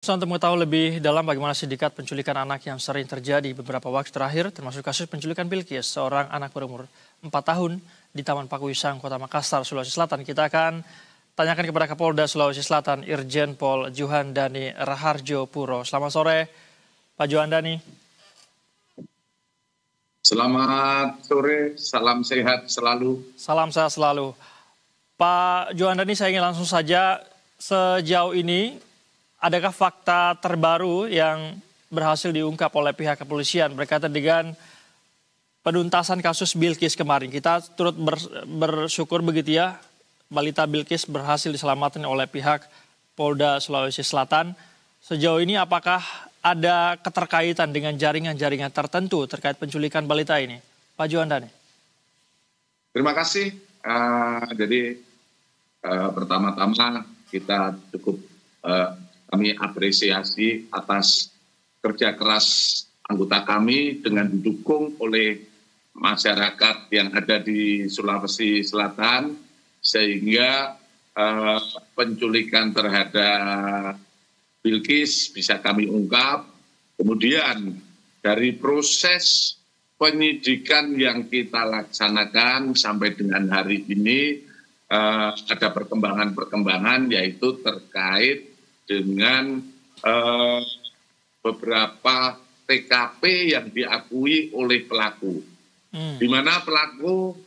Untuk mengetahui lebih dalam bagaimana sindikat penculikan anak yang sering terjadi beberapa waktu terakhir, termasuk kasus penculikan Bilqis, seorang anak berumur 4 tahun di Taman Pakuwisang, Kota Makassar, Sulawesi Selatan. Kita akan tanyakan kepada Kapolda Sulawesi Selatan, Irjen Pol Juhandani Raharjo Puro. Selamat sore, Pak Juhandani. Selamat sore, salam sehat selalu. Salam sehat selalu. Pak Juhandani, saya ingin langsung saja, sejauh ini adakah fakta terbaru yang berhasil diungkap oleh pihak kepolisian berkaitan dengan penuntasan kasus Bilqis kemarin? Kita turut bersyukur begitu ya, balita Bilqis berhasil diselamatkan oleh pihak Polda Sulawesi Selatan. Sejauh ini apakah ada keterkaitan dengan jaringan-jaringan tertentu terkait penculikan balita ini? Pak Juhandani. Terima kasih. Pertama-tama kita cukup kami apresiasi atas kerja keras anggota kami dengan didukung oleh masyarakat yang ada di Sulawesi Selatan, sehingga penculikan terhadap Bilqis bisa kami ungkap. Kemudian dari proses penyidikan yang kita laksanakan sampai dengan hari ini ada perkembangan-perkembangan, yaitu terkait dengan beberapa TKP yang diakui oleh pelaku, di mana pelaku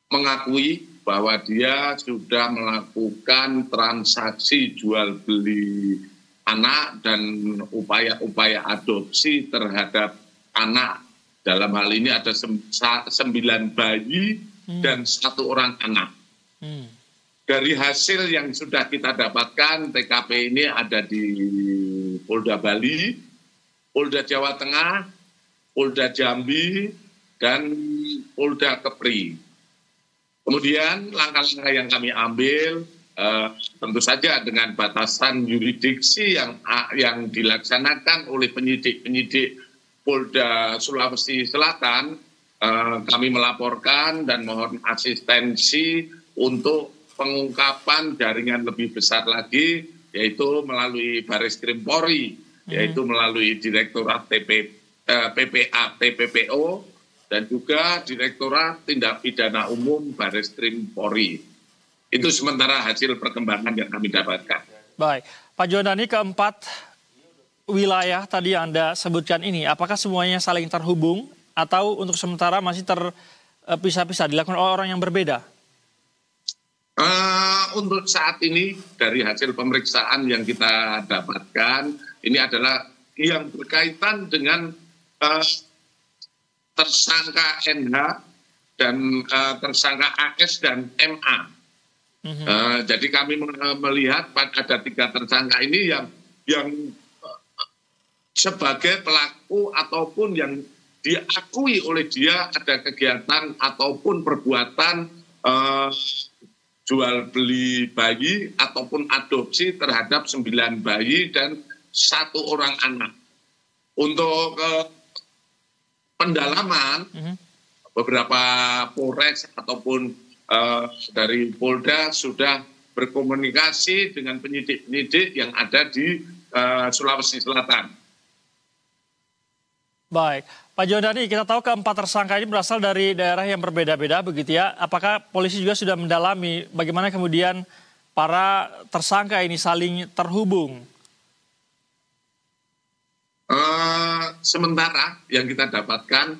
mengakui bahwa dia sudah melakukan transaksi jual beli anak dan upaya-upaya adopsi terhadap anak. Dalam hal ini ada 9 bayi dan 1 orang anak. Dari hasil yang sudah kita dapatkan, TKP ini ada di Polda Bali, Polda Jawa Tengah, Polda Jambi, dan Polda Kepri. Kemudian langkah-langkah yang kami ambil tentu saja dengan batasan yurisdiksi yang dilaksanakan oleh penyidik-penyidik Polda Sulawesi Selatan, kami melaporkan dan mohon asistensi untuk pengungkapan jaringan lebih besar lagi, yaitu melalui Bareskrim Polri, yaitu melalui Direktorat PPA TPPO, dan juga Direktorat Tindak Pidana Umum Bareskrim Polri. Itu sementara hasil perkembangan yang kami dapatkan. Baik, Pak Juhandani, keempat wilayah tadi yang Anda sebutkan ini, apakah semuanya saling terhubung atau untuk sementara masih terpisah-pisah, dilakukan oleh orang yang berbeda? Untuk saat ini dari hasil pemeriksaan yang kita dapatkan, ini adalah yang berkaitan dengan tersangka NH dan tersangka AS dan MA. Jadi kami melihat ada 3 tersangka ini yang sebagai pelaku ataupun yang diakui oleh dia ada kegiatan ataupun perbuatan jual beli bayi ataupun adopsi terhadap 9 bayi dan 1 orang anak. Untuk pendalaman, beberapa Polres ataupun dari Polda sudah berkomunikasi dengan penyidik-penyidik yang ada di Sulawesi Selatan. Baik, Pak Juhandani, kita tahu keempat tersangka ini berasal dari daerah yang berbeda-beda begitu ya. Apakah polisi juga sudah mendalami bagaimana kemudian para tersangka ini saling terhubung? Sementara yang kita dapatkan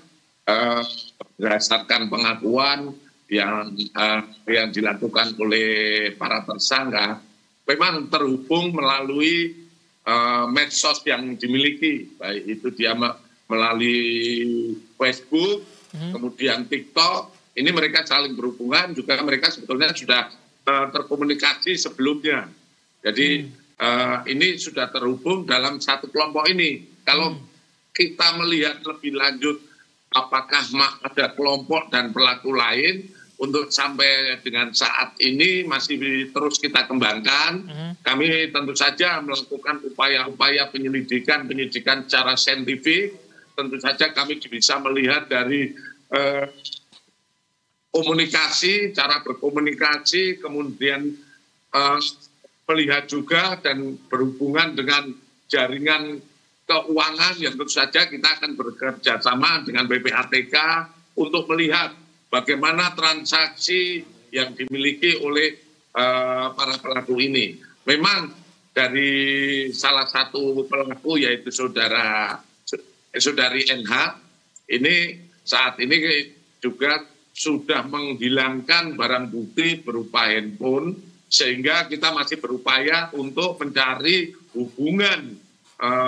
berdasarkan pengakuan yang dilakukan oleh para tersangka, memang terhubung melalui medsos yang dimiliki, baik itu dia melalui Facebook, kemudian TikTok. Ini mereka saling berhubungan, juga mereka sebetulnya sudah terkomunikasi sebelumnya. Jadi ini sudah terhubung dalam satu kelompok ini. Kalau kita melihat lebih lanjut apakah ada kelompok dan pelaku lain, untuk sampai dengan saat ini masih terus kita kembangkan. Kami tentu saja melakukan upaya-upaya penyidikan secara saintifik. Tentu saja kami bisa melihat dari komunikasi, cara berkomunikasi, kemudian melihat juga dan berhubungan dengan jaringan keuangan yang tentu saja kita akan bekerja sama dengan PPATK untuk melihat bagaimana transaksi yang dimiliki oleh para pelaku ini. Memang dari salah satu pelaku yaitu saudari NH ini saat ini juga sudah menghilangkan barang bukti berupa handphone, sehingga kita masih berupaya untuk mencari hubungan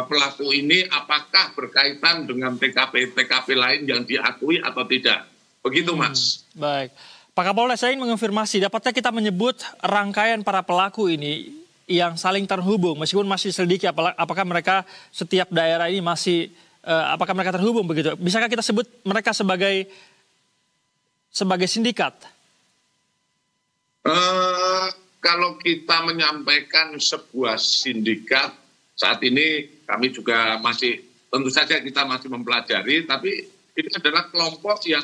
pelaku ini apakah berkaitan dengan TKP lain yang diakui atau tidak. Begitu, Mas. Baik. Pak Kapolda, saya ingin mengonfirmasi, dapatkah kita menyebut rangkaian para pelaku ini yang saling terhubung, meskipun masih selidiki apakah mereka setiap daerah ini masih, apakah mereka terhubung begitu? Bisakah kita sebut mereka sebagai sindikat? Kalau kita menyampaikan sebuah sindikat, saat ini kami juga masih, tentu saja kita masih mempelajari, tapi ini adalah kelompok yang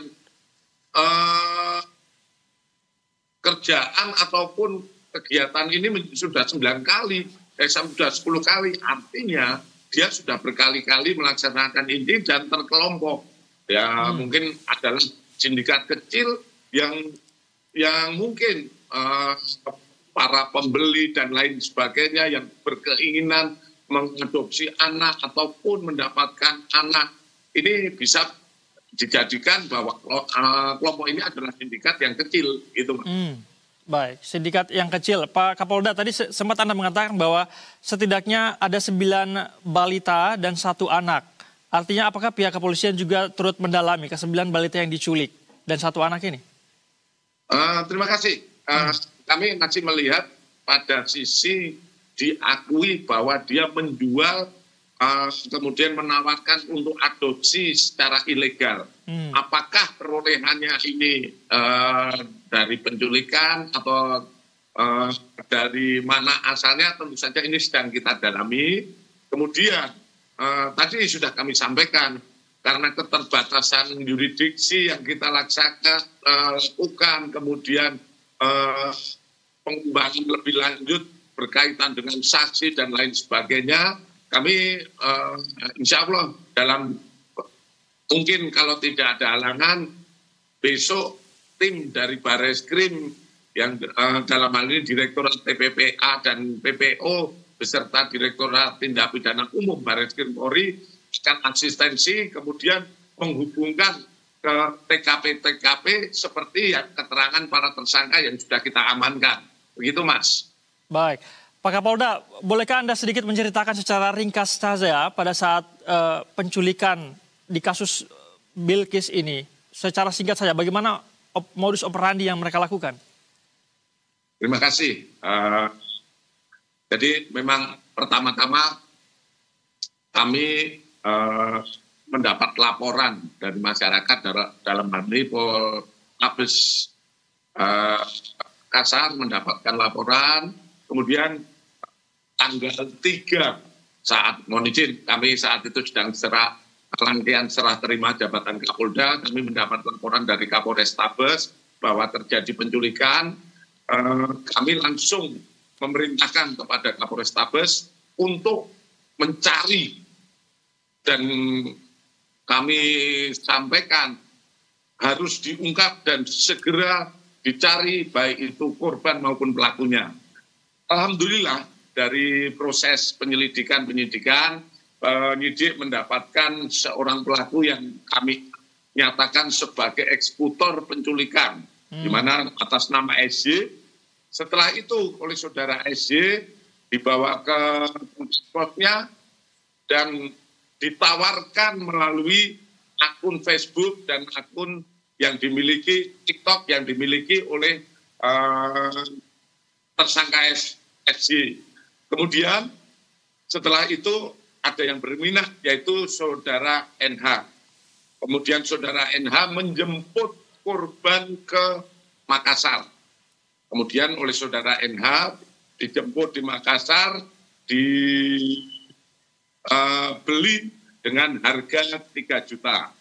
kerjaan ataupun kegiatan ini sudah 9 kali, sudah 10 kali. Artinya dia sudah berkali-kali melaksanakan ini dan terkelompok. Ya mungkin adalah sindikat kecil yang mungkin para pembeli dan lain sebagainya yang berkeinginan mengadopsi anak ataupun mendapatkan anak. Ini bisa dijadikan bahwa kelompok ini adalah sindikat yang kecil, gitu. Baik, sindikat yang kecil. Pak Kapolda, tadi sempat Anda mengatakan bahwa setidaknya ada 9 balita dan 1 anak. Artinya apakah pihak kepolisian juga turut mendalami ke-9 balita yang diculik dan 1 anak ini? Terima kasih. Kami masih melihat pada sisi diakui bahwa dia menjual, kemudian menawarkan untuk adopsi secara ilegal. Apakah perolehannya ini dari penculikan atau dari mana asalnya, tentu saja ini sedang kita dalami. Kemudian tadi sudah kami sampaikan, karena keterbatasan yurisdiksi yang kita lakukan, kemudian pengembangan lebih lanjut berkaitan dengan saksi dan lain sebagainya, kami insya Allah dalam mungkin kalau tidak ada halangan, besok tim dari Barreskrim yang dalam hal ini Direktorat TPPA dan PPO beserta Direktorat Tindak Pidana Umum Barreskrim Polri akan asistensi, kemudian menghubungkan ke TKP-TKP seperti yang keterangan para tersangka yang sudah kita amankan. Begitu, Mas. Baik. Pak Kapolda, bolehkah Anda sedikit menceritakan secara ringkas saja pada saat penculikan di kasus Bilqis ini? Secara singkat saja, bagaimana modus operandi yang mereka lakukan? Terima kasih. Jadi memang pertama-tama kami mendapat laporan dari masyarakat dalam hal ini Polres Makassar mendapatkan laporan, kemudian tanggal 3 saat mohon izin, kami saat itu sedang rangkaian serah terima jabatan Kapolda, kami mendapat laporan dari Kapolres Tabes bahwa terjadi penculikan. Kami langsung memerintahkan kepada Kapolres Tabes untuk mencari, dan kami sampaikan harus diungkap dan segera dicari baik itu korban maupun pelakunya. Alhamdulillah dari proses penyidikan penyidik mendapatkan seorang pelaku yang kami nyatakan sebagai eksekutor penculikan, di mana atas nama SY. Setelah itu oleh saudara SY dibawa ke spotnya dan ditawarkan melalui akun Facebook dan akun yang dimiliki TikTok yang dimiliki oleh tersangka SY. Kemudian setelah itu ada yang berminat yaitu saudara NH. Kemudian saudara NH menjemput korban ke Makassar. Kemudian oleh saudara NH dijemput di Makassar, dibeli dengan harga 3 juta.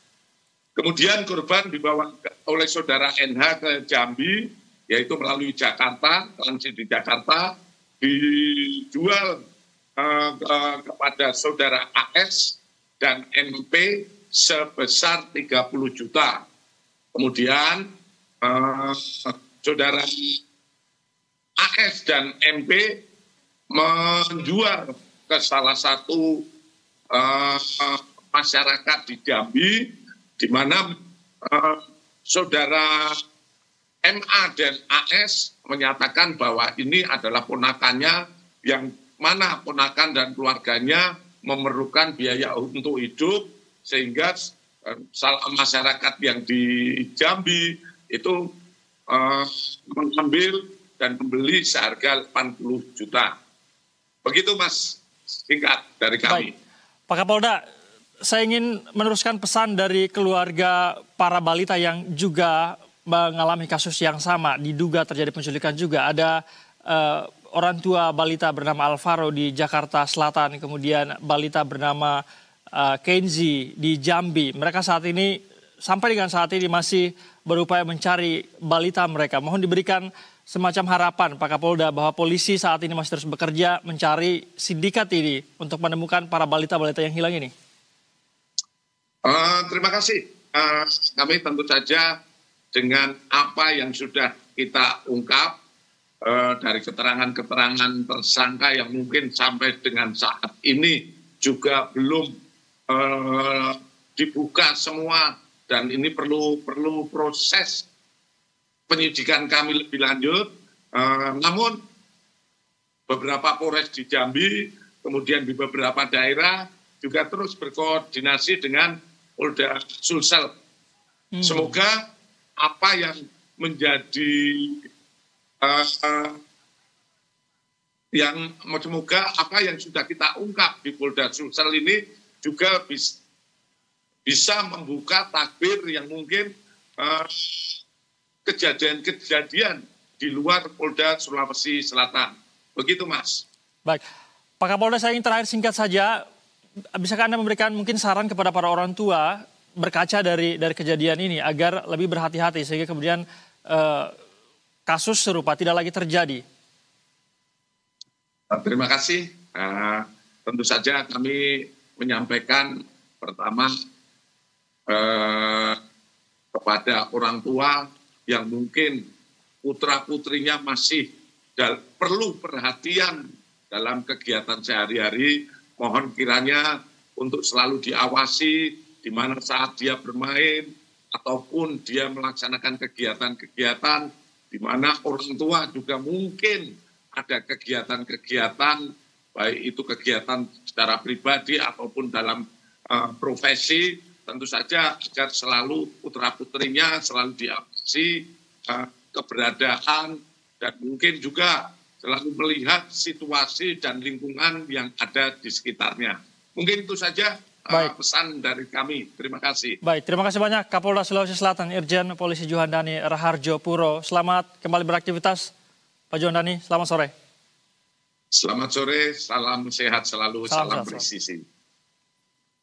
Kemudian korban dibawa oleh saudara NH ke Jambi, yaitu melalui Jakarta, transit di Jakarta. dijual kepada saudara AS dan MP sebesar 30 juta. Kemudian saudara AS dan MP menjual ke salah satu masyarakat di Jambi, di mana saudara MA dan AS menyatakan bahwa ini adalah ponakannya, yang mana ponakan dan keluarganya memerlukan biaya untuk hidup, sehingga masyarakat yang di Jambi itu mengambil dan membeli seharga 80 juta. Begitu Mas, singkat dari kami. Baik. Pak Kapolda, saya ingin meneruskan pesan dari keluarga para balita yang juga mengalami kasus yang sama, diduga terjadi penculikan juga. Ada orang tua balita bernama Alvaro di Jakarta Selatan, kemudian balita bernama Kenzi di Jambi. Mereka sampai dengan saat ini masih berupaya mencari balita mereka. Mohon diberikan semacam harapan Pak Kapolda bahwa polisi saat ini masih terus bekerja mencari sindikat ini untuk menemukan para balita-balita yang hilang ini. Terima kasih. Kami tentu saja dengan apa yang sudah kita ungkap dari keterangan-keterangan tersangka yang mungkin sampai dengan saat ini juga belum dibuka semua, dan ini perlu proses penyidikan kami lebih lanjut. Namun beberapa Polres di Jambi, kemudian di beberapa daerah juga terus berkoordinasi dengan Polda Sulsel. Semoga apa yang menjadi semoga apa yang sudah kita ungkap di Polda Sulsel ini juga bisa membuka tabir yang mungkin kejadian-kejadian di luar Polda Sulawesi Selatan. Begitu Mas. Baik, Pak Kapolda, saya ingin terakhir singkat saja. Bisakah Anda memberikan mungkin saran kepada para orang tua berkaca dari kejadian ini agar lebih berhati-hati sehingga kemudian kasus serupa tidak lagi terjadi? Terima kasih. Tentu saja kami menyampaikan pertama kepada orang tua yang mungkin putra-putrinya masih perlu perhatian dalam kegiatan sehari-hari, mohon kiranya untuk selalu diawasi di mana saat dia bermain ataupun dia melaksanakan kegiatan-kegiatan di mana orang tua juga mungkin ada kegiatan-kegiatan, baik itu kegiatan secara pribadi ataupun dalam profesi, tentu saja agar selalu putra-putrinya selalu diawasi keberadaan, dan mungkin juga selalu melihat situasi dan lingkungan yang ada di sekitarnya. Mungkin itu saja pesan dari kami. Terima kasih. Baik, terima kasih banyak Kapolda Sulawesi Selatan Irjen Polisi Juhandani Raharjo Puro. Selamat kembali beraktivitas Pak Juhandani, selamat sore. Selamat sore, salam sehat selalu, salam presisi.